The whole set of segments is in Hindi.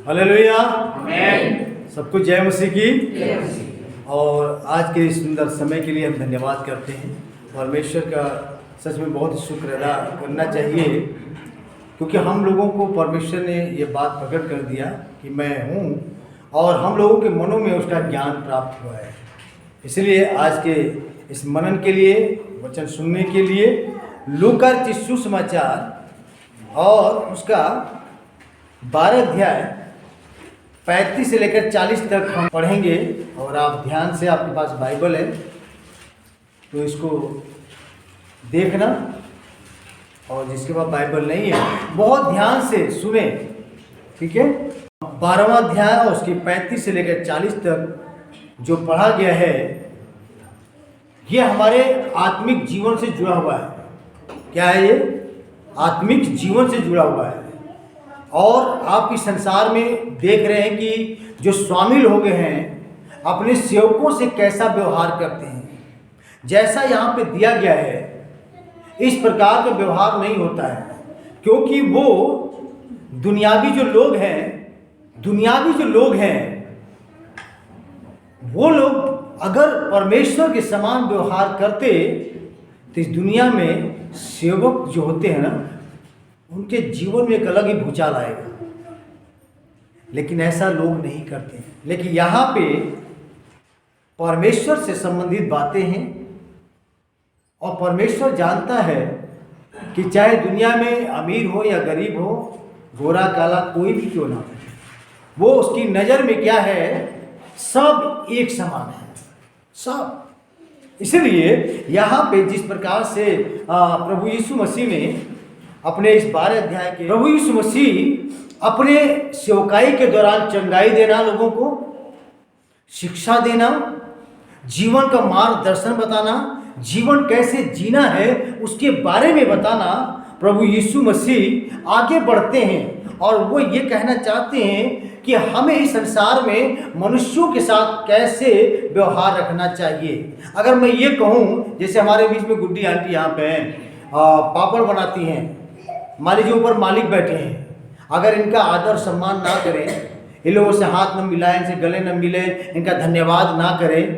हालेलुया, आमीन। सबको जय मसीह की। और आज के इस सुंदर समय के लिए हम धन्यवाद करते हैं। परमेश्वर का सच में बहुत शुक्र अदा करना चाहिए, क्योंकि हम लोगों को परमेश्वर ने ये बात प्रकट कर दिया कि मैं हूँ, और हम लोगों के मनों में उसका ज्ञान प्राप्त हुआ है। इसलिए आज के इस मनन के लिए, वचन सुनने के लिए लूका सुसमाचार और उसका 12 अध्याय 35 से लेकर 40 तक हम पढ़ेंगे। और आप ध्यान से, आपके पास बाइबल है तो इसको देखना, और जिसके पास बाइबल नहीं है बहुत ध्यान से सुने, ठीक है। 12वां अध्याय और उसकी 35 से लेकर 40 तक जो पढ़ा गया है, ये हमारे आत्मिक जीवन से जुड़ा हुआ है। क्या है ये? आत्मिक जीवन से जुड़ा हुआ है। और आप इस संसार में देख रहे हैं कि जो शामिल हो गए हैं अपने सेवकों से कैसा व्यवहार करते हैं। जैसा यहाँ पे दिया गया है इस प्रकार का व्यवहार नहीं होता है, क्योंकि वो दुनियावी जो लोग हैं वो लोग अगर परमेश्वर के समान व्यवहार करते तो इस दुनिया में सेवक जो होते हैं ना, उनके जीवन में एक अलग ही भूचाल आएगा। लेकिन ऐसा लोग नहीं करते हैं। लेकिन यहाँ पे परमेश्वर से संबंधित बातें हैं, और परमेश्वर जानता है कि चाहे दुनिया में अमीर हो या गरीब हो, गोरा काला कोई भी क्यों ना हो, वो उसकी नज़र में क्या है, सब एक समान है, सब। इसलिए यहाँ पे जिस प्रकार से प्रभु यीशु मसीह ने अपने इस 12 अध्याय के प्रभु यीशु मसीह अपने सेवकाई के दौरान चंगाई देना, लोगों को शिक्षा देना, जीवन का मार्गदर्शन बताना, जीवन कैसे जीना है उसके बारे में बताना, प्रभु यीशु मसीह आगे बढ़ते हैं। और वो ये कहना चाहते हैं कि हमें इस संसार में मनुष्यों के साथ कैसे व्यवहार रखना चाहिए। अगर मैं ये कहूँ, जैसे हमारे बीच में गुड्डी आंटी यहाँ पे पापड़ बनाती हैं, मान लीजिए ऊपर मालिक बैठे हैं, अगर इनका आदर सम्मान ना करें, इन लोगों से हाथ न मिलाएं, इनसे गले न मिले, इनका धन्यवाद ना करें,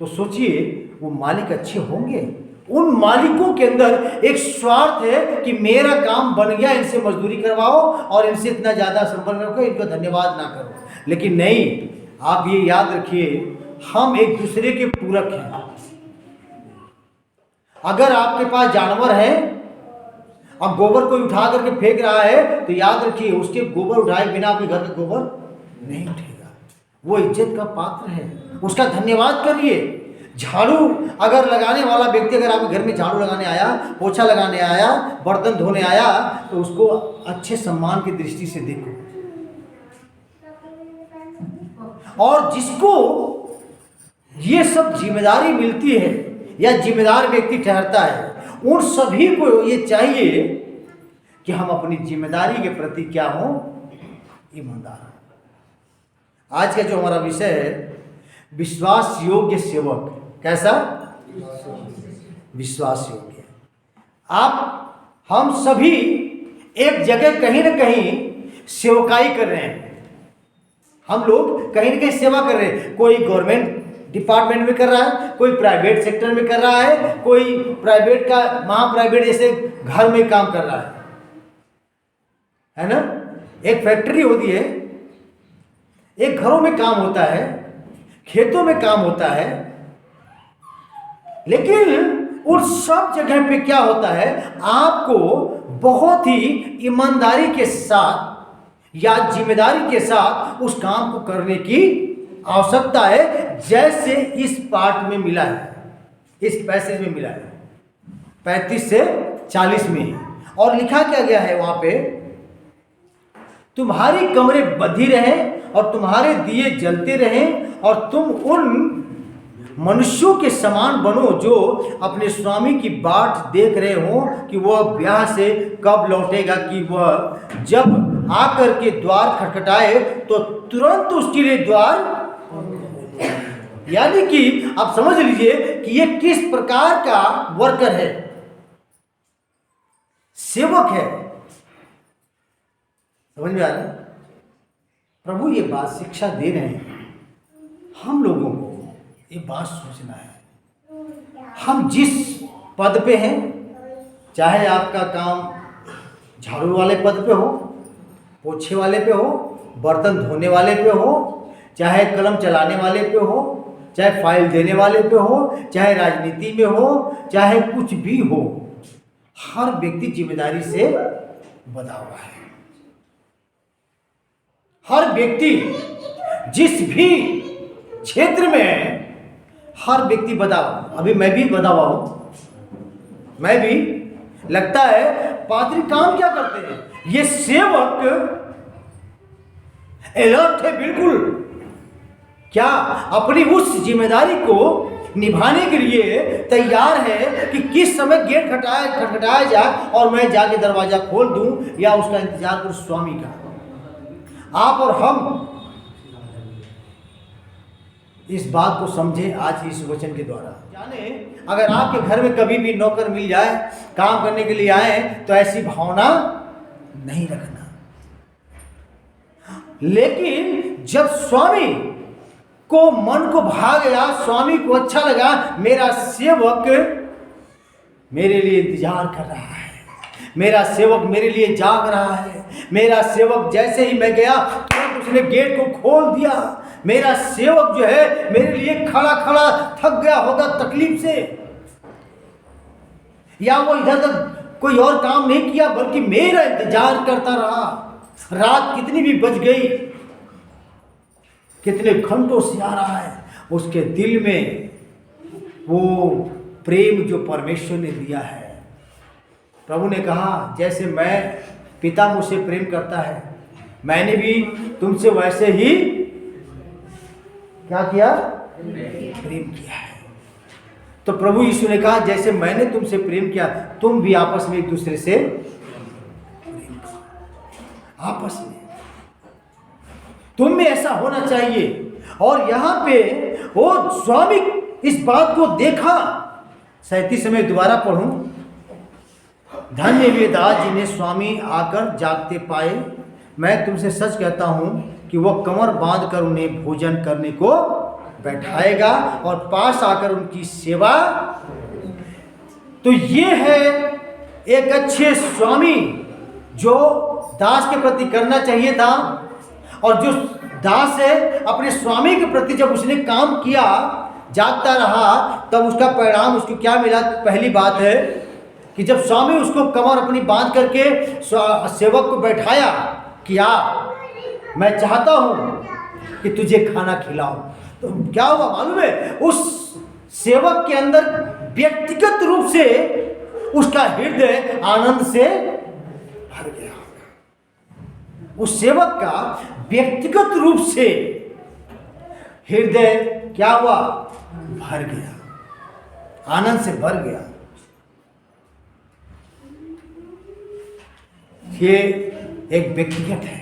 तो सोचिए वो मालिक अच्छे होंगे? उन मालिकों के अंदर एक स्वार्थ है कि मेरा काम बन गया, इनसे मजदूरी करवाओ और इनसे इतना ज़्यादा संपर्क रखो, इनको धन्यवाद ना करो। लेकिन नहीं, आप ये याद रखिए, हम एक दूसरे के पूरक हैं। अगर आपके पास जानवर है और गोबर कोई उठा करके फेंक रहा है, तो याद रखिए उसके गोबर उठाए बिना आपके घर का गोबर नहीं उठेगा। वो इज्जत का पात्र है, उसका धन्यवाद करिए। झाड़ू अगर लगाने वाला व्यक्ति अगर आपके घर में झाड़ू लगाने आया, पोछा लगाने आया, बर्तन धोने आया, तो उसको अच्छे सम्मान की दृष्टि से देखो। और जिसको ये सब जिम्मेदारी मिलती है या जिम्मेदार व्यक्ति ठहरता है, उन सभी को ये चाहिए कि हम अपनी जिम्मेदारी के प्रति क्या हो, ईमानदार। आज का जो हमारा विषय है, विश्वास योग्य सेवक। कैसा? विश्वास योग्य। हम सभी एक जगह कहीं ना कहीं सेवकाई कर रहे हैं। हम लोग कहीं ना कहीं सेवा कर रहे हैं। कोई गवर्नमेंट डिपार्टमेंट में कर रहा है, कोई प्राइवेट सेक्टर में कर रहा है, कोई प्राइवेट का प्राइवेट जैसे घर में काम कर रहा है ना। एक फैक्ट्री होती है, एक घरों में काम होता है, खेतों में काम होता है। लेकिन उन सब जगह पे क्या होता है, आपको बहुत ही ईमानदारी के साथ या जिम्मेदारी के साथ उस काम को करने की आवश्यकता है, जैसे इस पाठ में मिला है, इस पैसेज में मिला है 35 से 40 में। और लिखा क्या गया है वहां पे, तुम्हारी कमरे बंधी रहे और तुम्हारे दिए जलते रहें, और तुम उन मनुष्यों के समान बनो जो अपने स्वामी की बाट देख रहे हो कि वह ब्याह से कब लौटेगा, कि वह जब आकर के द्वार खटखटाए तो तुरंत उसके लिए द्वार। यानी कि आप समझ लीजिए कि ये किस प्रकार का वर्कर है, सेवक है। समझ में आ रहा है? प्रभु ये बात शिक्षा दे रहे हैं, हम लोगों को ये बात सोचना है। हम जिस पद पे हैं, चाहे आपका काम झाड़ू वाले पद पे हो, पोछे वाले पे हो, बर्तन धोने वाले पे हो, चाहे कलम चलाने वाले पे हो, चाहे फाइल देने वाले पे हो, चाहे राजनीति में हो, चाहे कुछ भी हो, हर व्यक्ति जिम्मेदारी से बंधा हुआ है। हर व्यक्ति जिस भी क्षेत्र में है, हर व्यक्ति बंधा हुआ। अभी मैं भी बंधा हुआ हूं। मैं भी, लगता है पादरी काम क्या करते हैं, ये सेवक अलर्ट है बिल्कुल, क्या अपनी उस जिम्मेदारी को निभाने के लिए तैयार है कि किस समय गेट खटखटाया जाए और मैं जाके दरवाजा खोल दूं या उसका इंतजार करूं स्वामी का। आप और हम इस बात को समझे आज इस वचन के द्वारा। जाने अगर आपके घर में कभी भी नौकर मिल जाए, काम करने के लिए आए, तो ऐसी भावना नहीं रखना। लेकिन जब स्वामी को मन को भा गया, स्वामी को अच्छा लगा, मेरा सेवक मेरे लिए इंतजार कर रहा है, मेरा सेवक मेरे लिए जाग रहा है, मेरा सेवक जैसे ही मैं गया तुरंत उसने गेट को खोल दिया, मेरा सेवक जो है मेरे लिए खड़ा खड़ा थक गया होगा तकलीफ से, या वो इधर उधर कोई और काम नहीं किया बल्कि मेरा इंतजार करता रहा। रात कितनी भी बज गई, कितने घंटों से आ रहा है, उसके दिल में वो प्रेम जो परमेश्वर ने दिया है। प्रभु ने कहा जैसे मैं पिता मुझसे प्रेम करता है, मैंने भी तुमसे वैसे ही क्या किया, प्रेम किया है। तो प्रभु यीशु ने कहा जैसे मैंने तुमसे प्रेम किया, तुम भी आपस में एक दूसरे से प्रेम करो। आपस में तुम में ऐसा होना चाहिए। और यहां पे वो स्वामी इस बात को देखा। 37 में दोबारा पढ़ूं, धन्य वे दास जिन्हें स्वामी आकर जागते पाए, मैं तुमसे सच कहता हूं कि वह कमर बांधकर उन्हें भोजन करने को बैठाएगा और पास आकर उनकी सेवा। तो ये है एक अच्छे स्वामी जो दास के प्रति करना चाहिए था। और जो दास है अपने स्वामी के प्रति जब उसने काम किया, जागता रहा, तब उसका परिणाम उसको क्या मिला। पहली बात है कि जब स्वामी उसको कमर अपनी बांध करके सेवक को बैठाया कि मैं चाहता हूं कि तुझे खाना खिलाऊं, तो क्या हुआ मालूम है, उस सेवक के अंदर व्यक्तिगत रूप से उसका हृदय आनंद से भर गया। उस सेवक का व्यक्तिगत रूप से हृदय क्या हुआ, भर गया, आनंद से भर गया। ये एक व्यक्तिगत है।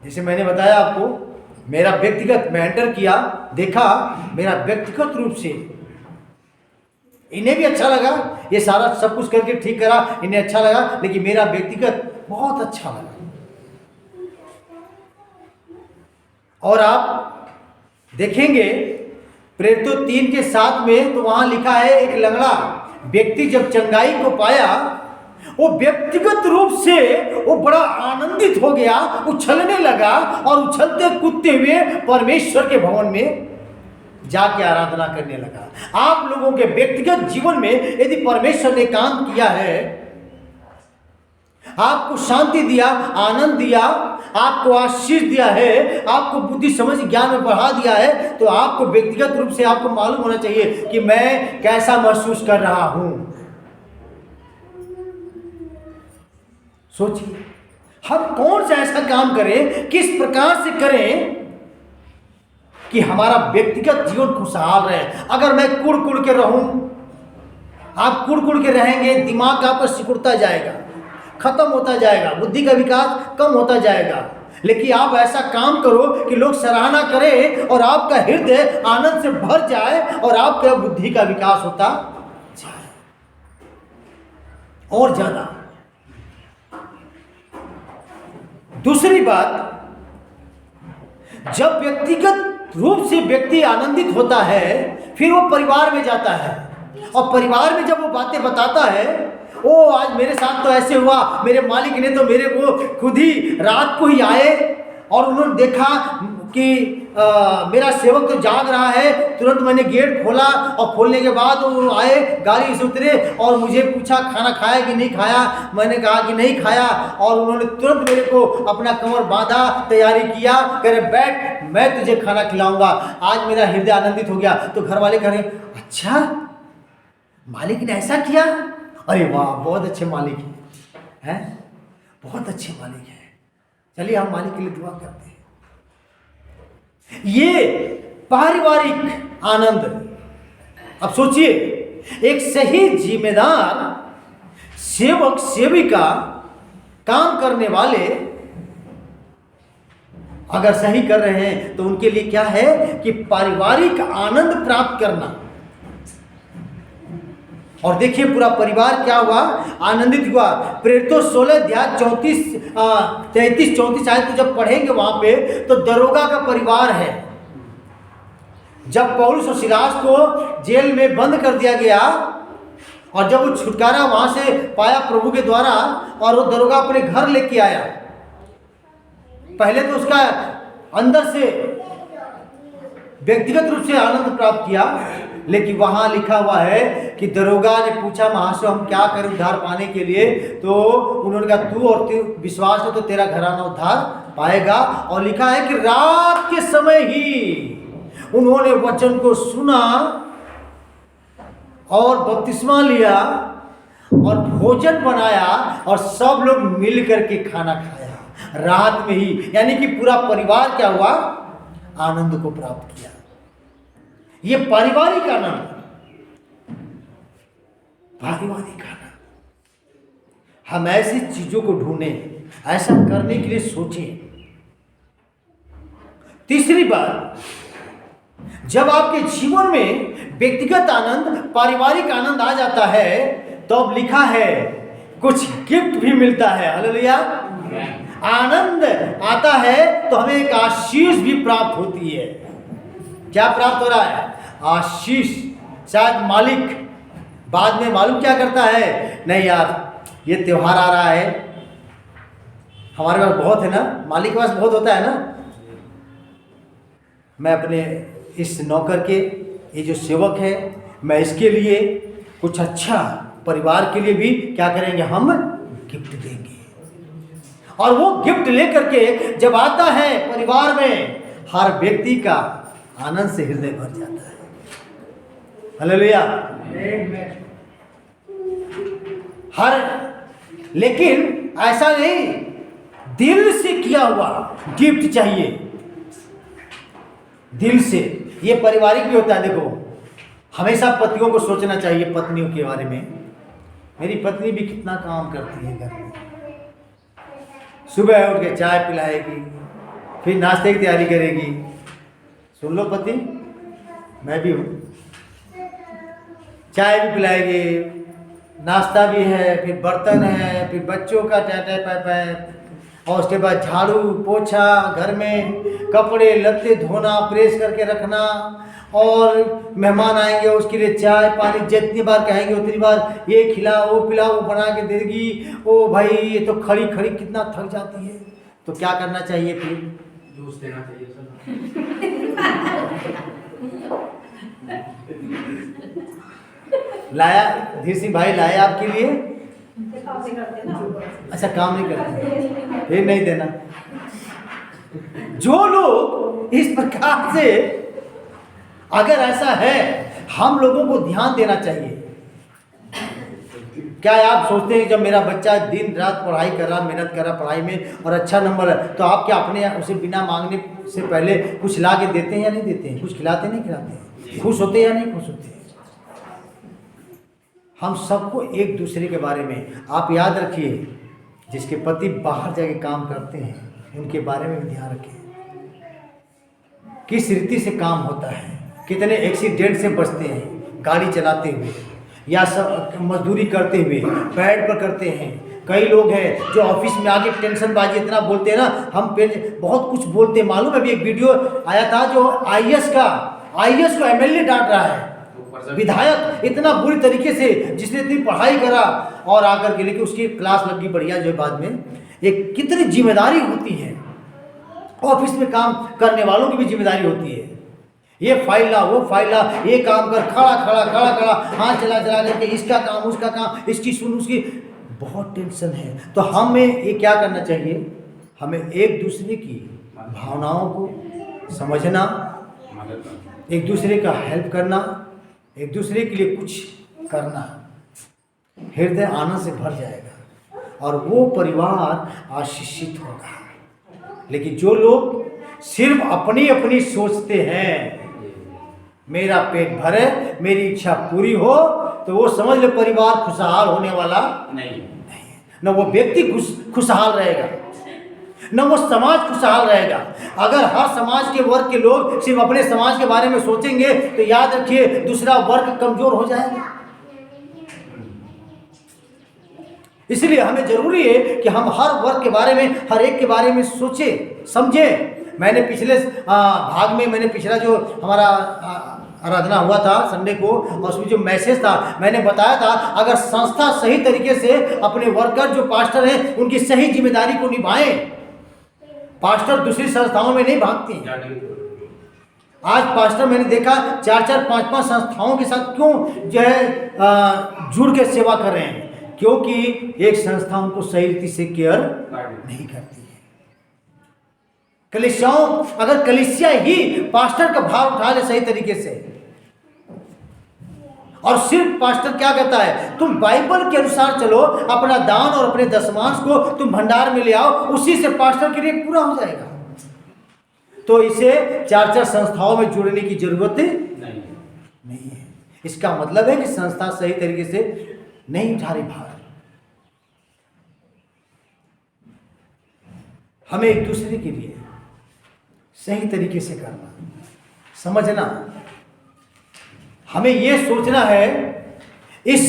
जैसे मैंने बताया आपको, मेरा व्यक्तिगत, मैं एंटर किया, देखा, मेरा व्यक्तिगत रूप से इन्हें भी अच्छा लगा, ये सारा सब कुछ करके ठीक करा, इन्हें अच्छा लगा, लेकिन मेरा व्यक्तिगत बहुत अच्छा लगा। और आप देखेंगे प्रेरितों 3:7 में, तो वहां लिखा है एक लंगड़ा व्यक्ति जब चंगाई को पाया, वो व्यक्तिगत रूप से वो बड़ा आनंदित हो गया, उछलने लगा और उछलते कूदते हुए परमेश्वर के भवन में जाके आराधना करने लगा। आप लोगों के व्यक्तिगत जीवन में यदि परमेश्वर ने काम किया है, आपको शांति दिया, आनंद दिया, आपको आशीष दिया है, आपको बुद्धि समझ ज्ञान में बढ़ा दिया है, तो आपको व्यक्तिगत रूप से आपको मालूम होना चाहिए कि मैं कैसा महसूस कर रहा हूं। सोचिए, हम कौन सा ऐसा काम करें, किस प्रकार से करें कि हमारा व्यक्तिगत जीवन खुशहाल रहे। अगर मैं कुड़ के रहूं, आप कुड़ के रहेंगे, दिमाग आपका सिकुड़ता जाएगा, खत्म होता जाएगा, बुद्धि का विकास कम होता जाएगा। लेकिन आप ऐसा काम करो कि लोग सराहना करें और आपका हृदय आनंद से भर जाए और आपका बुद्धि का विकास होता जाए और ज्यादा। दूसरी बात, जब व्यक्तिगत रूप से व्यक्ति आनंदित होता है फिर वो परिवार में जाता है और परिवार में जब वो बातें बताता है, ओ आज मेरे साथ तो ऐसे हुआ, मेरे मालिक ने तो मेरे को खुद ही रात को ही आए और उन्होंने देखा कि मेरा सेवक तो जाग रहा है, तुरंत मैंने गेट खोला और खोलने के बाद वो आए, गाड़ी से उतरे और मुझे पूछा खाना खाया कि नहीं खाया। मैंने कहा कि नहीं खाया और उन्होंने तुरंत मेरे को अपना कमर बांधा, तैयारी किया, कह रहे बैठ मैं तुझे खाना खिलाऊंगा। आज मेरा हृदय आनंदित हो गया। तो घर वाले कह रहे अच्छा मालिक ने ऐसा किया, अरे वाह बहुत अच्छे मालिक हैं, बहुत अच्छे मालिक हैं, चलिए हम मालिक के लिए दुआ करते हैं। ये पारिवारिक आनंद। अब सोचिए, एक सही जिम्मेदार सेवक सेविका काम करने वाले अगर सही कर रहे हैं तो उनके लिए क्या है कि पारिवारिक आनंद प्राप्त करना। और देखिए पूरा परिवार क्या हुआ, आनंदित हुआ। प्रेरितों 16 अध्याय 33-34 आयत जब पढ़ेंगे वहां पे तो दरोगा का परिवार है। जब पौलुस और सिलास को जेल में बंद कर दिया गया और जब वो छुटकारा वहां से पाया प्रभु के द्वारा और वो दरोगा अपने घर लेके आया, पहले तो उसका अंदर से व्यक्तिगत रूप से आनंद प्राप्त किया, लेकिन वहां लिखा हुआ है कि दरोगा ने पूछा महाशय हम क्या करें उद्धार पाने के लिए। तो उन्होंने कहा तू और विश्वास हो तो तेरा घराना उद्धार पाएगा। और लिखा है कि रात के समय ही उन्होंने वचन को सुना और बपतिस्मा लिया और भोजन बनाया और सब लोग मिल करके खाना खाया रात में ही। यानी कि पूरा परिवार क्या हुआ, आनंद को प्राप्त किया। ये पारिवारिक आनंद, पारिवारिक आनंद। हम ऐसी चीजों को ढूंढें, ऐसा करने के लिए सोचें। तीसरी बात, जब आपके जीवन में व्यक्तिगत आनंद, पारिवारिक आनंद आ जाता है तो अब लिखा है कुछ गिफ्ट भी मिलता है। हालेलुया। आनंद आता है तो हमें एक आशीष भी प्राप्त होती है। क्या प्राप्त हो रहा है, आशीष। शायद मालिक बाद में मालूम क्या करता है, नहीं यार ये त्योहार आ रहा है, हमारे पास बहुत है ना, मालिक के पास बहुत होता है ना, मैं अपने इस नौकर के, ये जो सेवक है, मैं इसके लिए कुछ अच्छा, परिवार के लिए भी क्या करेंगे, हम गिफ्ट देंगे। और वो गिफ्ट लेकर के जब आता है परिवार में, हर व्यक्ति का आनंद से हृदय भर जाता है। हालेलुया। लेकिन ऐसा नहीं, दिल से किया हुआ गिफ्ट चाहिए, दिल से। ये पारिवारिक भी होता है। देखो हमेशा पतियों को सोचना चाहिए पत्नियों के बारे में, मेरी पत्नी भी कितना काम करती है घर में, सुबह उठ के चाय पिलाएगी, फिर नाश्ते की तैयारी करेगी। सुन लो पति, मैं भी हूँ, चाय भी पिलाएगी, नाश्ता भी है, फिर बर्तन है, फिर बच्चों का टाटा पैपै, और उसके बाद झाड़ू पोछा, घर में कपड़े लत्ते धोना, प्रेस करके रखना, और मेहमान आएंगे उसके लिए चाय पानी जितनी बार कहेंगे उतनी बार ये खिला वो पिला, वो बना के देगी। ओ भाई ये तो खड़ी खड़ी कितना थक जाती है। तो क्या करना चाहिए, फिर जूस देना चाहिए सर। लाया धीर सिंह भाई, लाया आपके लिए, अच्छा काम नहीं करते, फिर नहीं देना। जो लोग इस प्रकार से, अगर ऐसा है, हम लोगों को ध्यान देना चाहिए। क्या आप सोचते हैं जब मेरा बच्चा दिन रात पढ़ाई कर रहा, मेहनत कर रहा पढ़ाई में और अच्छा नंबर है, तो आप क्या अपने उसे बिना मांगने से पहले कुछ ला के देते हैं या नहीं देते हैं, कुछ खिलाते नहीं खिलाते, खुश होते हैं या नहीं खुश होते हैं? हम सबको एक दूसरे के बारे में, आप याद रखिए, जिसके पति बाहर जाके काम करते हैं उनके बारे में भी ध्यान रखिए, किस रीति से काम होता है, कितने एक्सीडेंट से बचते हैं गाड़ी चलाते हुए, या सब मजदूरी करते हुए बेड पर करते हैं। कई लोग हैं जो ऑफिस में आके टेंशनबाजी इतना बोलते हैं ना, हम पे बहुत कुछ बोलते हैं। मालूम है अभी एक वीडियो आया था जो आईएएस को एमएलए डांट रहा है, विधायक इतना बुरी तरीके से, जिसने इतनी पढ़ाई करा और आकर के, लेकिन उसकी क्लास लगी बढ़िया जो बाद में। एक कितनी जिम्मेदारी होती है, ऑफिस में काम करने वालों की भी जिम्मेदारी होती है। ये फाइल ला, वो फाइल ला, ये काम कर, खड़ा हाथ चला करके, इसका काम उसका काम, इसकी सुन उसकी, बहुत टेंशन है। तो हमें ये क्या करना चाहिए, हमें एक दूसरे की भावनाओं को समझना, एक दूसरे का हेल्प करना, एक दूसरे के लिए कुछ करना, हृदय आनंद से भर जाएगा और वो परिवार आशीषित होगा। लेकिन जो लोग सिर्फ अपनी अपनी सोचते हैं, मेरा पेट भरे, मेरी इच्छा पूरी हो, तो वो समझ ले परिवार खुशहाल होने वाला नहीं। न वो व्यक्ति खुशहाल रहेगा, न वो समाज खुशहाल रहेगा। अगर हर समाज के वर्ग के लोग सिर्फ अपने समाज के बारे में सोचेंगे तो याद रखिए दूसरा वर्ग कमजोर हो जाएगा। इसलिए हमें जरूरी है कि हम हर वर्ग के बारे में, हर एक के बारे में सोचें, समझें। मैंने पिछले भाग में, मैंने पिछला जो हमारा आराधना हुआ था संडे को, और उसमें जो मैसेज था मैंने बताया था, अगर संस्था सही तरीके से अपने वर्कर जो पास्टर हैं उनकी सही जिम्मेदारी को निभाएं, पास्टर दूसरी संस्थाओं में नहीं भागते। आज पास्टर मैंने देखा 4-4, 5-5 संस्थाओं के साथ क्यों जो है जुड़ के सेवा कर रहे हैं, क्योंकि एक संस्था उनको सही रीति से केयर नहीं करती है। कलीसियाओं, अगर कलीसिया ही पास्टर का भार उठा ले सही तरीके से, और सिर्फ पास्टर क्या कहता है, तुम बाइबल के अनुसार चलो, अपना दान और अपने दशमांश को तुम भंडार में ले आओ, उसी से पास्टर के लिए पूरा हो जाएगा। तो इसे 4-4 संस्थाओं में जोड़ने की जरूरत नहीं है। इसका मतलब है कि संस्था सही तरीके से नहीं उठा रही भार। हमें एक दूसरे के लिए सही तरीके से करना, समझना, हमें यह सोचना है इस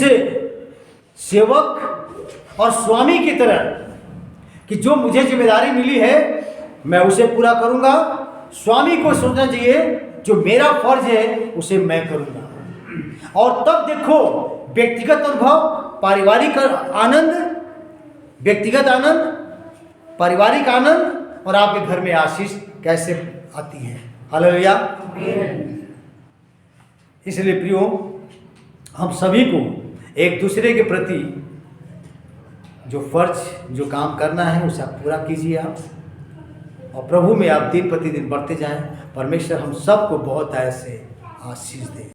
सेवक और स्वामी की तरह कि जो मुझे जिम्मेदारी मिली है मैं उसे पूरा करूंगा। स्वामी को सोचना चाहिए जो मेरा फर्ज है उसे मैं करूंगा। और तब देखो व्यक्तिगत अनुभव, पारिवारिक आनंद, व्यक्तिगत आनंद, पारिवारिक आनंद, और आपके घर में आशीष कैसे आती है। हालेलुया। इसलिए प्रियो, हम सभी को एक दूसरे के प्रति जो फर्ज, जो काम करना है उसे आप पूरा कीजिए आप, और प्रभु में आप दिन प्रतिदिन बढ़ते जाएं। परमेश्वर हम सबको बहुत ऐसे आशीष दे।